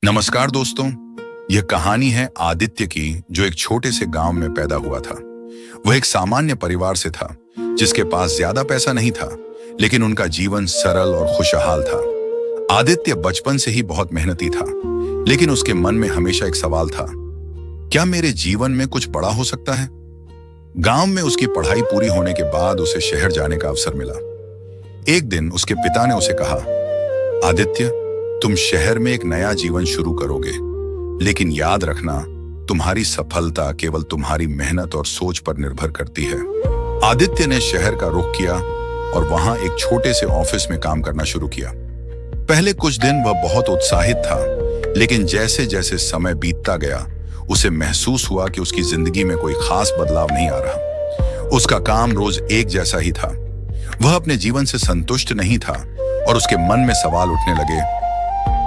नमस्कार दोस्तों। यह कहानी है आदित्य की, जो एक छोटे से गांव में पैदा हुआ था। वह एक सामान्य परिवार से था, जिसके पास ज्यादा पैसा नहीं था, लेकिन उनका जीवन सरल और खुशहाल था। आदित्य बचपन से ही बहुत मेहनती था, लेकिन उसके मन में हमेशा एक सवाल था, क्या मेरे जीवन में कुछ बड़ा हो सकता है? गांव में उसकी पढ़ाई पूरी होने के बाद उसे शहर जाने का अवसर मिला। एक दिन उसके पिता ने उसे कहा, आदित्य, तुम शहर में एक नया जीवन शुरू करोगे, लेकिन याद रखना, तुम्हारी सफलता केवल तुम्हारी मेहनत और सोच पर निर्भर करती है। आदित्य ने शहर का रुख किया और वहां एक छोटे से ऑफिस में काम करना शुरू किया। पहले कुछ दिन वह बहुत उत्साहित था, लेकिन जैसे जैसे समय बीतता गया, उसे महसूस हुआ कि उसकी जिंदगी में कोई खास बदलाव नहीं आ रहा। उसका काम रोज एक जैसा ही था। वह अपने जीवन से संतुष्ट नहीं था और उसके मन में सवाल उठने लगे,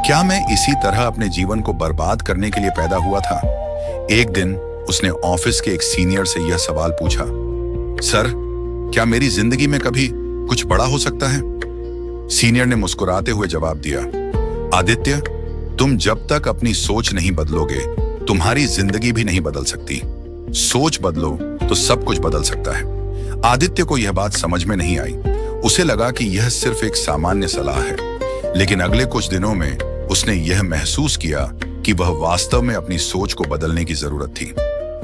क्या मैं इसी तरह अपने जीवन को बर्बाद करने के लिए पैदा हुआ था? एक दिन उसने ऑफिस के एक सीनियर से यह सवाल पूछा, सर, क्या मेरी जिंदगी में कभी कुछ बड़ा हो सकता है? सीनियर ने मुस्कुराते हुए जवाब दिया, आदित्य, तुम जब तक अपनी सोच नहीं बदलोगे, तुम्हारी जिंदगी भी नहीं बदल सकती। सोच बदलो तो सब कुछ बदल सकता है। आदित्य को यह बात समझ में नहीं आई। उसे लगा कि यह सिर्फ एक सामान्य सलाह है, लेकिन अगले कुछ दिनों में उसने यह महसूस किया कि वह वास्तव में अपनी सोच को बदलने की जरूरत थी।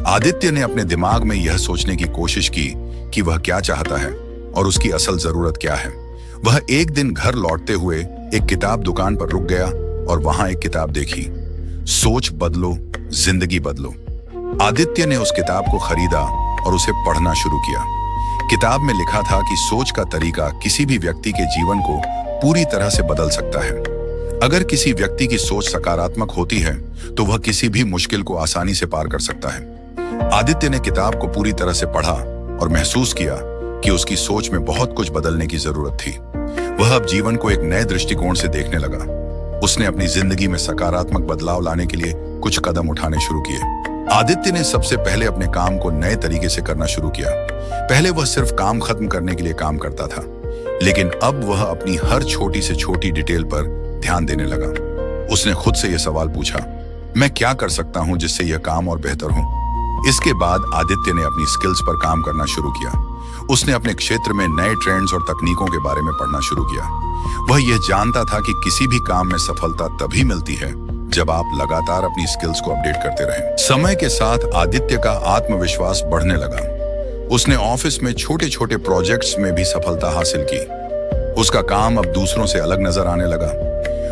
आदित्य ने अपने दिमाग में यह सोचने की कोशिश की कि वह क्या चाहता है और उसकी असल जरूरत क्या है। वह एक दिन घर लौटते हुए एक किताब दुकान पर रुक गया और वहां एक किताब देखी, सोच बदलो, जिंदगी बदलो। आदित्य ने उस किताब को खरीदा और उसे पढ़ना शुरू किया। किताब में लिखा था कि सोच का तरीका किसी भी व्यक्ति के जीवन को पूरी तरह से बदल सकता है। अगर किसी व्यक्ति की सोच सकारात्मक होती है, तो वह किसी भी मुश्किल को आसानी से पार कर सकता है। आदित्य ने किताब को पूरी तरह से पढ़ा और महसूस किया कि उसकी सोच में बहुत कुछ बदलने की जरूरत थी। वह अब जीवन को एक नए दृष्टिकोण से देखने लगा। उसने अपनी जिंदगी में सकारात्मक बदलाव लाने के लिए कुछ कदम उठाने शुरू किए। आदित्य ने सबसे पहले अपने काम को नए तरीके से करना शुरू किया। पहले वह सिर्फ काम खत्म करने के लिए काम करता था, लेकिन अब वह अपनी हर छोटी से छोटी डिटेल पर ध्यान देने लगा। उसने खुद से यह सवाल पूछा, मैं क्या कर सकता हूं जिससे यह काम और बेहतर हो? इसके बाद आदित्य ने अपनी स्किल्स पर काम करना शुरू किया। उसने अपने क्षेत्र में नए ट्रेंड्स और तकनीकों के बारे में पढ़ना शुरू किया। वह यह जानता था कि किसी भी काम में सफलता तभी मिलती है जब आप लगातार अपनी स्किल्स को अपडेट करते रहें। समय के साथ आदित्य का आत्मविश्वास बढ़ने लगा। उसने ऑफिस में छोटे छोटे प्रोजेक्ट्स में भी सफलता हासिल की। उसका काम अब दूसरों से अलग नजर आने लगा।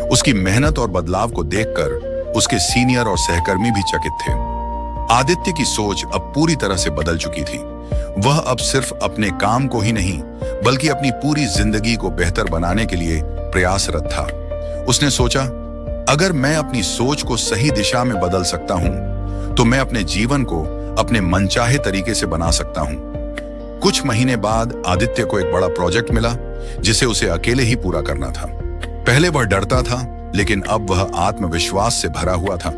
उसकी मेहनत और बदलाव को देखकर उसके सीनियर और सहकर्मी भी चकित थे। आदित्य की सोच अब पूरी तरह से बदल चुकी थी। वह अब सिर्फ अपने काम को ही नहीं, बल्कि अपनी पूरी जिंदगी को बेहतर बनाने के लिए प्रयासरत था। उसने सोचा, अगर मैं अपनी सोच को सही दिशा में बदल सकता हूं, तो मैं अपने जीवन को अपने मनचाहे तरीके से बना सकता हूं। कुछ महीने बाद आदित्य को एक बड़ा प्रोजेक्ट मिला, जिसे उसे अकेले ही पूरा करना था। पहले वह डरता था, लेकिन अब वह आत्मविश्वास से भरा हुआ था।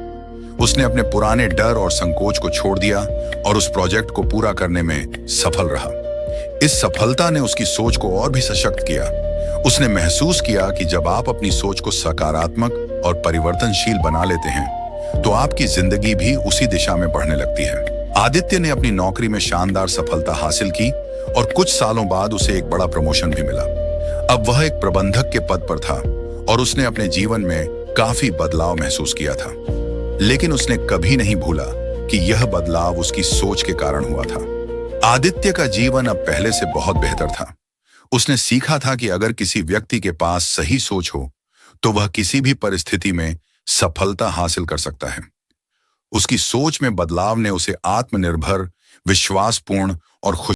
उसने अपने पुराने डर और संकोच को छोड़ दिया और उस प्रोजेक्ट को पूरा करने में सफल रहा। इस सफलता ने उसकी सोच को और भी सशक्त किया। उसने महसूस किया कि जब आप अपनी सोच को सकारात्मक और परिवर्तनशील बना लेते हैं, तो आपकी जिंदगी भी उसी दिशा में बढ़ने लगती है। आदित्य ने अपनी नौकरी में शानदार सफलता हासिल की और कुछ सालों बाद उसे एक बड़ा प्रमोशन भी मिला। अब वह एक प्रबंधक के पद पर था और उसने अपने जीवन में काफी बदलाव महसूस किया था। लेकिन उसने कभी नहीं भूला कि यह बदलाव उसकी सोच के कारण हुआ था। आदित्य का जीवन अब पहले से बहुत बेहतर था। उसने सीखा था कि अगर किसी व्यक्ति के पास सही सोच हो, तो वह किसी भी परिस्थिति में सफलता हासिल कर सकता है। उसकी सोच में बदलाव ने उसे आत्मनिर्भर, विश्वासपूर्ण और खुश